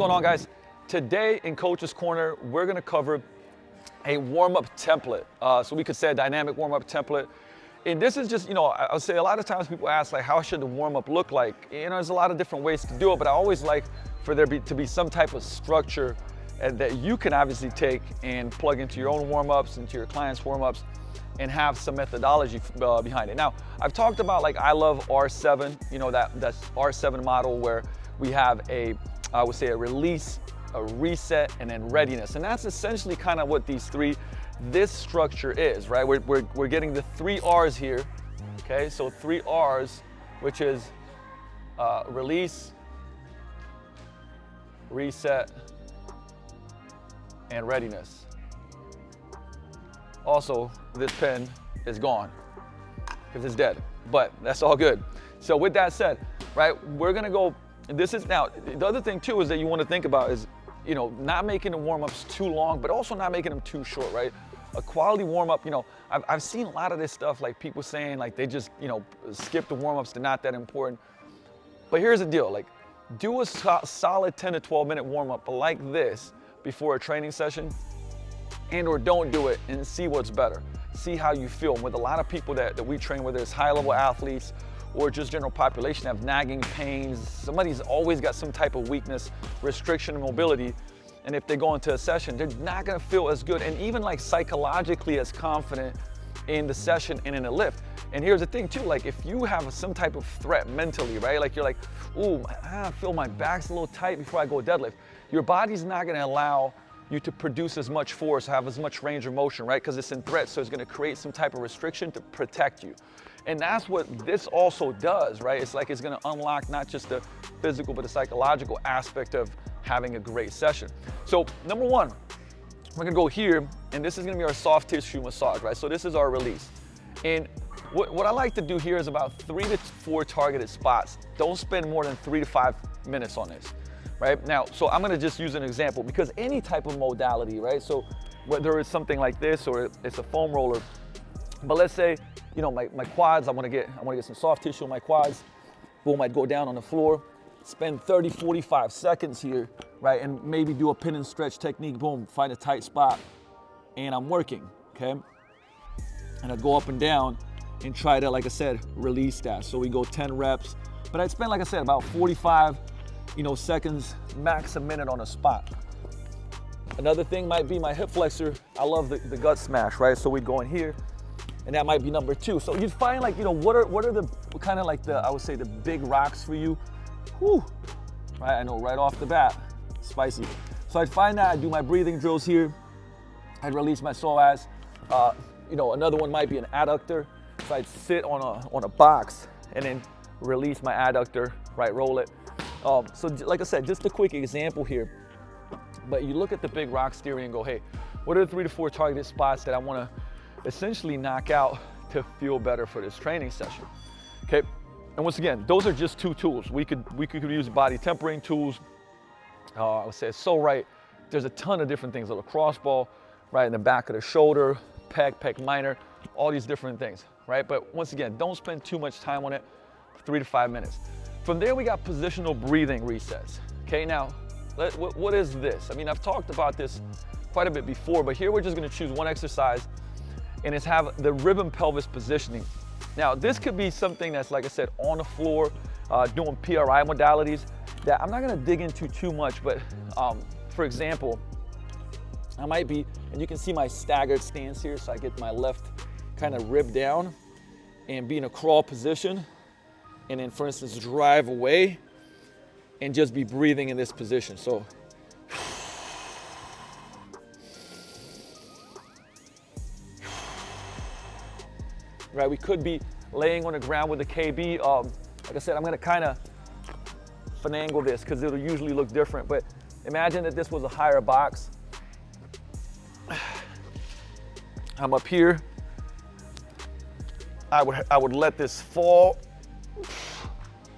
going on, guys? Today in Coach's Corner, we're gonna cover a warm-up template. So we could say a dynamic warm-up template. And this is just, I'll say a lot of times people ask, like, how should the warm-up look like? There's a lot of different ways to do it, but I always like for there to be some type of structure that you can obviously take and plug into your own warm-ups, into your clients' warm-ups, and have some methodology behind it. Now, I've talked about, like, I love R7, that's R7 model where we have I would say a release, a reset, and then readiness. And that's essentially kind of what this structure is, right? We're getting the 3 R's here, okay? So 3 R's, which is release, reset, and readiness. Also, this pen is gone because it's dead, but that's all good. So with that said, right, we're gonna go, now, the other thing too is that you wanna think about is, not making the warm-ups too long, but also not making them too short, right? A quality warm-up, I've seen a lot of this stuff, like people saying like they just, skip the warm-ups, they're not that important. But here's the deal, like do a solid 10 to 12 minute warm-up like this before a training session, or don't do it and see what's better. See how you feel. With a lot of people that we train, whether it's high-level athletes or just general population, have nagging pains. Somebody's always got some type of weakness, restriction, and mobility. And if they go into a session, they're not gonna feel as good and even like psychologically as confident in the session and in a lift. And here's the thing too, like if you have some type of threat mentally, right? Like you're like, ooh, I feel my back's a little tight before I go deadlift. Your body's not gonna allow you to produce as much force, have as much range of motion, right? Because it's in threat, so it's gonna create some type of restriction to protect you. And that's what this also does, right? It's like it's gonna unlock not just the physical, but the psychological aspect of having a great session. So number one, we're gonna go here, and this is gonna be our soft tissue massage, right? So this is our release. And what I like to do here is about 3 to 4 targeted spots. Don't spend more than 3 to 5 minutes on this. Right now, so I'm gonna just use an example because any type of modality, right? So whether it's something like this or it's a foam roller, but let's say, my quads, I wanna get some soft tissue on my quads. Boom, I'd go down on the floor, spend 30, 45 seconds here, right? And maybe do a pin and stretch technique, boom, find a tight spot, and I'm working, okay? And I'd go up and down and try to, like I said, release that. So we go 10 reps, but I'd spend, like I said, about 45 seconds, max a minute on a spot. Another thing might be my hip flexor. I love the gut smash, right? So we'd go in here, and that might be number 2. So you'd find like, what are the kind of like I would say the big rocks for you? Whew, right, I know right off the bat, spicy. So I'd find that, I'd do my breathing drills here. I'd release my psoas. Another one might be an adductor. So I'd sit on a box and then release my adductor, right, roll it. So like I said, just a quick example here, but you look at the big rocks theory and go, hey, what are the 3 to 4 targeted spots that I wanna essentially knock out to feel better for this training session, okay? And once again, those are just 2 tools. We could use body tempering tools. I would say it's so right. There's a ton of different things, a little crossball, right in the back of the shoulder, pec minor, all these different things, right? But once again, don't spend too much time on it, 3 to 5 minutes. From there, we got positional breathing resets. Okay, now, what is this? I mean, I've talked about this quite a bit before, but here we're just gonna choose one exercise, and it's have the rib and pelvis positioning. Now, this could be something that's, like I said, on the floor, doing PRI modalities that I'm not gonna dig into too much, but for example, I might be, and you can see my staggered stance here, so I get my left kind of rib down and be in a crawl position. And then, for instance, drive away and just be breathing in this position. So, right, we could be laying on the ground with a KB. Like I said, I'm gonna kind of finagle this because it'll usually look different, but imagine that this was a higher box. I'm up here. I would let this fall.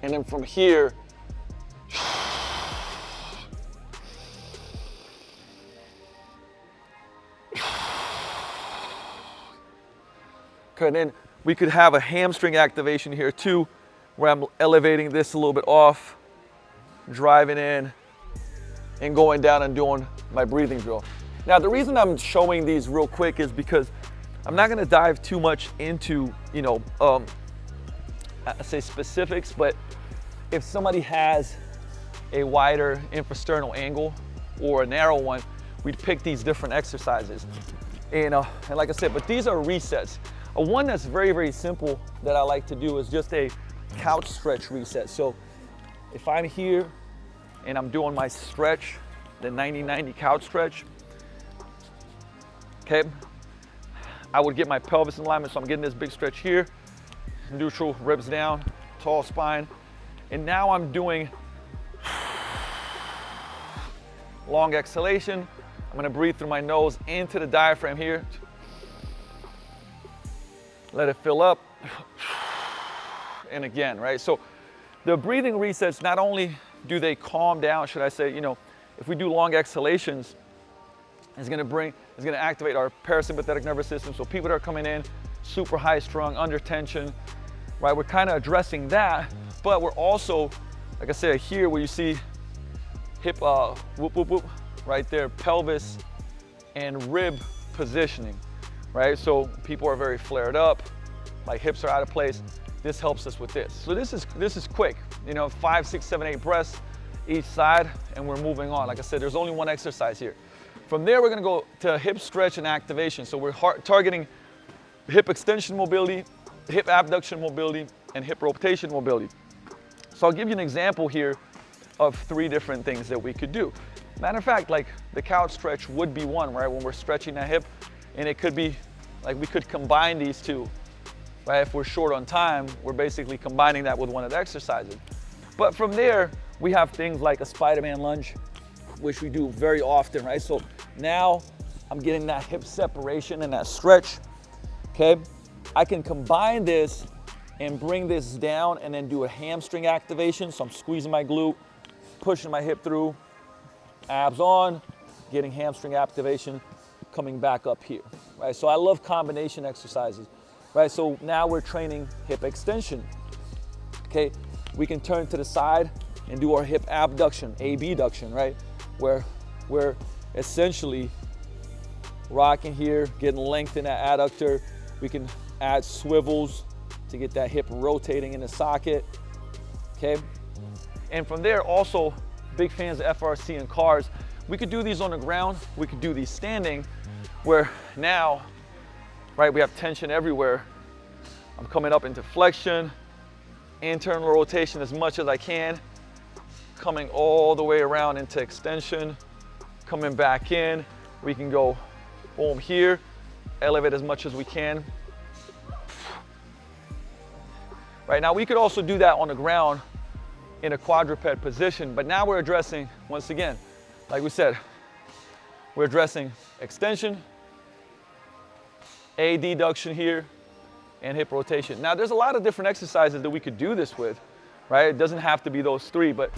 And then from here, okay, and then we could have a hamstring activation here too, where I'm elevating this a little bit off, driving in, and going down and doing my breathing drill. Now, the reason I'm showing these real quick is because I'm not gonna dive too much into, I say specifics, but if somebody has a wider infrasternal angle or a narrow one, we'd pick these different exercises. And like I said, but these are resets. One that's very, very simple that I like to do is just a couch stretch reset. So if I'm here and I'm doing my stretch, the 90-90 couch stretch, okay, I would get my pelvis in alignment, so I'm getting this big stretch here, neutral, ribs down, tall spine, and now I'm doing long exhalation. I'm gonna breathe through my nose into the diaphragm here. Let it fill up, and again, right? So the breathing resets, not only do they calm down, should I say, if we do long exhalations, it's gonna activate our parasympathetic nervous system. So people that are coming in super high strung, under tension, right? We're kind of addressing that, but we're also, like I said, here where you see hip whoop, whoop, whoop, right there, pelvis and rib positioning, right? So people are very flared up, like hips are out of place. This helps us with this. So this is quick, 5, 6, 7, 8 breaths each side, and we're moving on. Like I said, there's only one exercise here. From there, we're gonna go to hip stretch and activation. So we're targeting hip extension mobility, hip abduction mobility, and hip rotation mobility. So I'll give you an example here of 3 different things that we could do. Matter of fact, like the couch stretch would be one, right? When we're stretching that hip, and it could be, like we could combine these two, right? If we're short on time, we're basically combining that with one of the exercises. But from there, we have things like a Spider-Man lunge, which we do very often, right? So now I'm getting that hip separation and that stretch, okay? I can combine this and bring this down and then do a hamstring activation. So I'm squeezing my glute, pushing my hip through, abs on, getting hamstring activation, coming back up here, right? So I love combination exercises, right? So now we're training hip extension, okay? We can turn to the side and do our hip abduction, abduction, right? Where we're essentially rocking here, getting length in that adductor. We can add swivels to get that hip rotating in the socket, okay? And from there, also, big fans of FRC and cars. We could do these on the ground. We could do these standing, where now, right, we have tension everywhere. I'm coming up into flexion, internal rotation as much as I can, coming all the way around into extension, coming back in. We can go boom here, elevate as much as we can. Right, now we could also do that on the ground in a quadruped position, but now we're addressing, once again, like we said, we're addressing extension, adduction here, and hip rotation. Now there's a lot of different exercises that we could do this with, right? It doesn't have to be those 3, but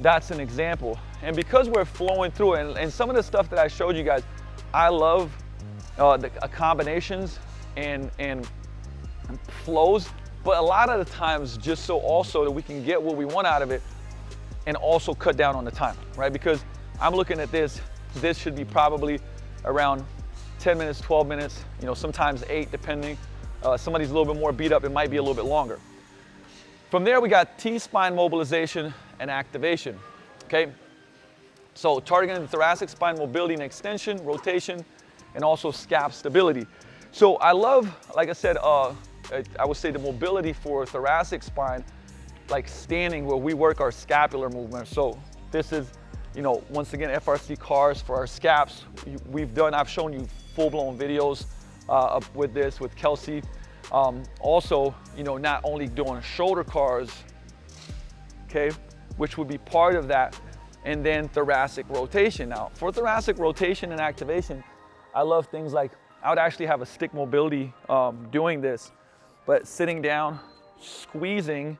that's an example. And because we're flowing through it, and some of the stuff that I showed you guys, I love the combinations and flows, but a lot of the times just so also that we can get what we want out of it and also cut down on the time, right? Because I'm looking at this should be probably around 10 minutes, 12 minutes, sometimes 8 depending. Somebody's a little bit more beat up, it might be a little bit longer. From there, we got T-spine mobilization and activation, okay? So targeting the thoracic spine mobility and extension, rotation, and also scap stability. So I love, like I said, I would say the mobility for thoracic spine, like standing, where we work our scapular movement. So this is, once again, FRC cars for our scaps. I've shown you full-blown videos with this, with Kelsey. Also, not only doing shoulder cars, okay, which would be part of that, and then thoracic rotation. Now, for thoracic rotation and activation, I love things like, I would actually have a stick mobility doing this, but sitting down, squeezing,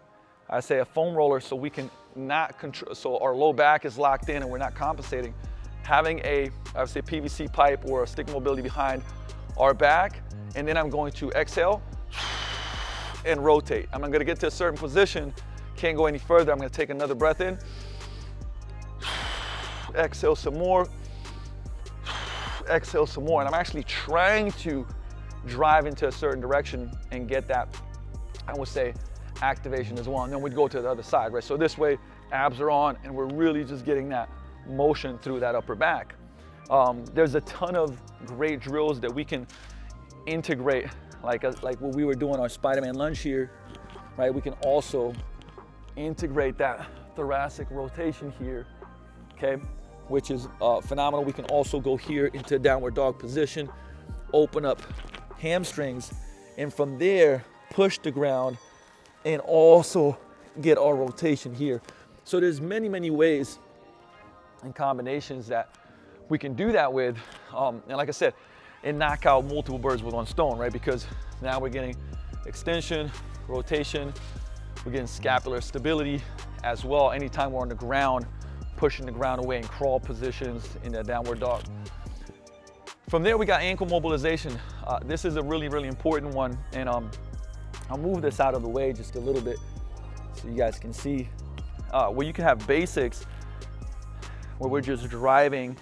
I say a foam roller, so we can not control, so our low back is locked in and we're not compensating. Having I would say PVC pipe or a stick mobility behind our back, and then I'm going to exhale and rotate. I'm gonna get to a certain position, can't go any further. I'm gonna take another breath in, exhale some more, exhale some more. And I'm actually trying to drive into a certain direction and get that, I would say, activation as well. And then we'd go to the other side, right? So this way, abs are on, and we're really just getting that motion through that upper back. There's a ton of great drills that we can integrate, like what we were doing our Spider-Man lunge here, right? We can also integrate that thoracic rotation here, okay? Which is phenomenal. We can also go here into downward dog position, open up hamstrings, and from there, push the ground and also get our rotation here. So there's many, many ways and combinations that we can do that with. And like I said, and knock out multiple birds with one stone, right? Because now we're getting extension, rotation, we're getting scapular stability as well. Anytime we're on the ground, pushing the ground away in crawl positions in that downward dog. From there, we got ankle mobilization. This is a really, really important one. And I'll move this out of the way just a little bit so you guys can see where you can have basics where we're just driving,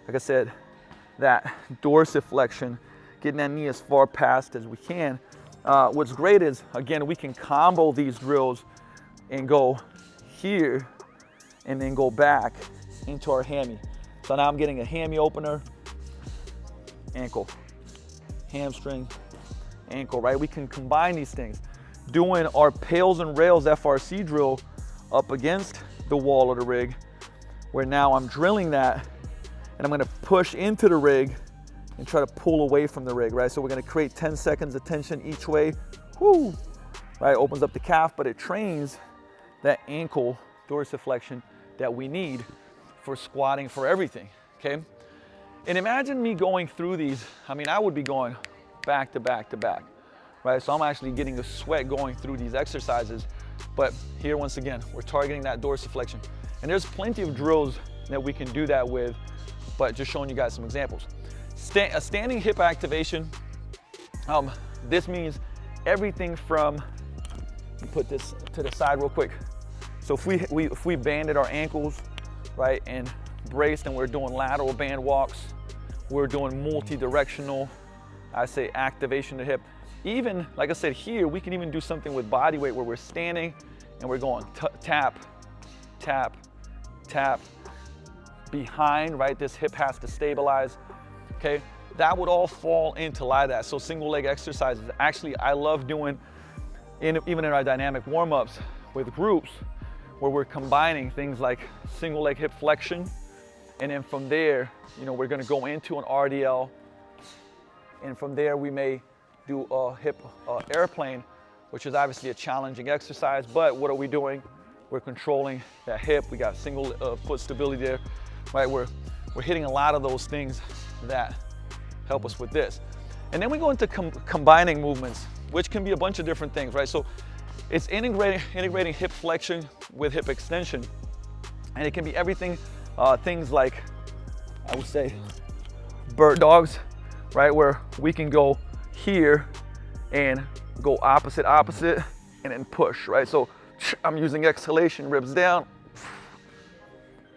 like I said, that dorsiflexion, getting that knee as far past as we can. What's great is, again, we can combo these drills and go here and then go back into our hammy. So now I'm getting a hammy opener, ankle, hamstring, ankle, right? We can combine these things. Doing our pails and rails FRC drill up against the wall of the rig, where now I'm drilling that and I'm gonna push into the rig and try to pull away from the rig, right? So we're gonna create 10 seconds of tension each way, whoo, right? Opens up the calf, but it trains that ankle dorsiflexion that we need for squatting, for everything, okay? And imagine me going through these. I mean, I would be going back to back to back, right? So I'm actually getting the sweat going through these exercises. But here, once again, we're targeting that dorsiflexion. And there's plenty of drills that we can do that with, but just showing you guys some examples. A standing hip activation, this means everything from, let me put this to the side real quick. So if we banded our ankles, right, and braced, and we're doing lateral band walks, we're doing multi-directional, I say activation of the hip. Even, like I said here, we can even do something with body weight where we're standing and we're going tap, tap, tap, behind, right? This hip has to stabilize, okay? That would all fall into that. So single leg exercises. Actually, I love doing, even in our dynamic warm-ups with groups, where we're combining things like single leg hip flexion, and then from there, we're gonna go into an RDL, and from there we may do a hip airplane, which is obviously a challenging exercise, but what are we doing? We're controlling that hip. We got single foot stability there, right? We're hitting a lot of those things that help us with this. And then we go into combining movements, which can be a bunch of different things, right? So it's integrating hip flexion with hip extension. And it can be everything, things like, I would say, bird dogs, right? Where we can go here and go opposite, and then push, right? So I'm using exhalation, ribs down,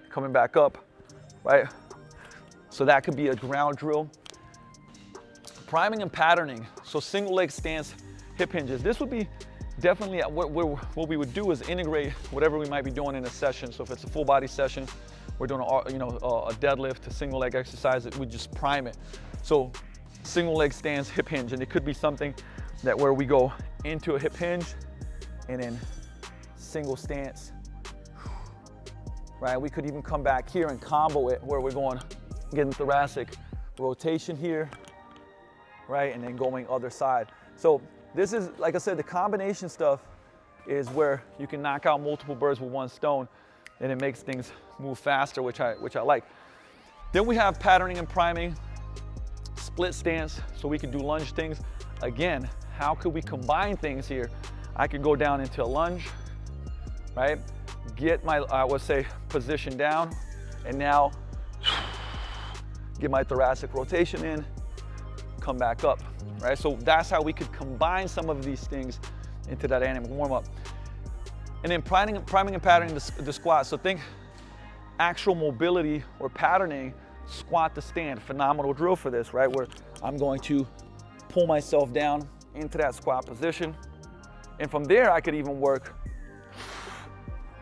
coming back up, right? So that could be a ground drill. Priming and patterning. So single leg stance, hip hinges. This would be definitely what we would do is integrate whatever we might be doing in a session. So if it's a full body session, we're doing a deadlift, a single leg exercise, we just prime it. So single leg stance, hip hinge, and it could be something that where we go into a hip hinge and then single stance, right? We could even come back here and combo it where we're going, getting thoracic rotation here, right? And then going other side. So this is, like I said, the combination stuff is where you can knock out multiple birds with one stone, and it makes things move faster, which I like. Then we have patterning and priming, split stance, so we can do lunge things. Again, how could we combine things here? I could go down into a lunge, right? Get my, I would say, position down, and now get my thoracic rotation in, come back up, right? So that's how we could combine some of these things into that dynamic warm-up. And then priming and patterning the squat. So think actual mobility or patterning, squat to stand. Phenomenal drill for this, right? Where I'm going to pull myself down into that squat position. And from there, I could even work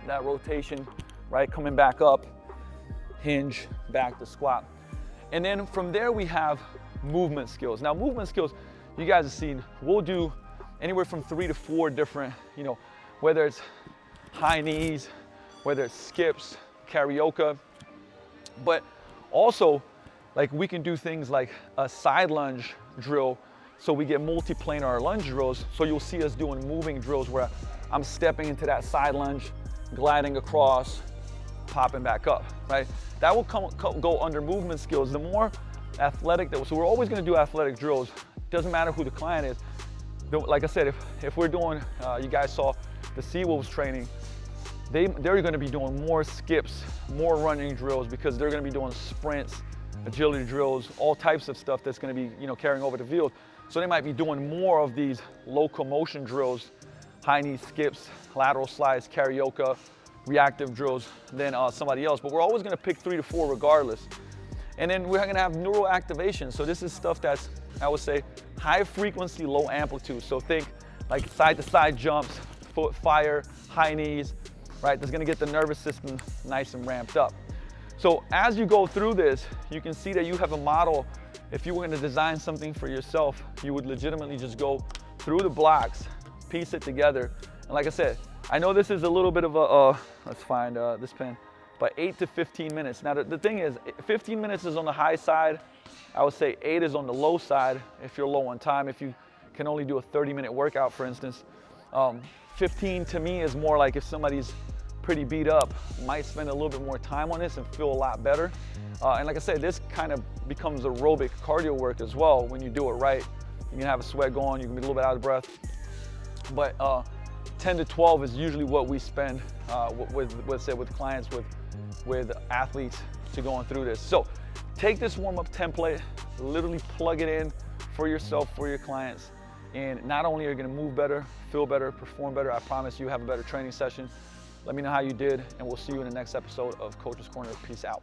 that rotation, right? Coming back up, hinge, back to squat. And then from there, we have movement skills. Now, movement skills, you guys have seen, we'll do anywhere from 3 to 4 different, whether it's high knees, whether it's skips, karaoke, but also like we can do things like a side lunge drill. So we get multi-planar lunge drills. So you'll see us doing moving drills where I'm stepping into that side lunge, gliding across, popping back up, right? That will go under movement skills. The more athletic, so we're always gonna do athletic drills. Doesn't matter who the client is. Like I said, if we're doing, you guys saw the Seawolves training, they're gonna be doing more skips, more running drills, because they're gonna be doing sprints, agility drills, all types of stuff that's gonna be, carrying over the field. So they might be doing more of these locomotion drills, high knee skips, lateral slides, karaoke, reactive drills than somebody else. But we're always gonna pick 3 to 4 regardless. And then we're gonna have neural activation. So this is stuff that's, I would say, high frequency, low amplitude. So think like side to side jumps, foot fire, high knees, right? That's gonna get the nervous system nice and ramped up. So as you go through this, you can see that you have a model. If you were gonna design something for yourself, you would legitimately just go through the blocks, piece it together. And like I said, I know this is a little bit of a, let's find this pen, but 8 to 15 minutes. Now the thing is, 15 minutes is on the high side. I would say 8 is on the low side if you're low on time. If you can only do a 30-minute workout, for instance. 15 to me is more like if somebody's pretty beat up, might spend a little bit more time on this and feel a lot better. And like I said, this kind of becomes aerobic cardio work as well when you do it right. You can have a sweat going, you can be a little bit out of breath. But 10 to 12 is usually what we spend with clients, with athletes to going through this. So take this warm-up template, literally plug it in for yourself, for your clients. And not only are you gonna move better, feel better, perform better, I promise you have a better training session. Let me know how you did, and we'll see you in the next episode of Coach's Corner. Peace out.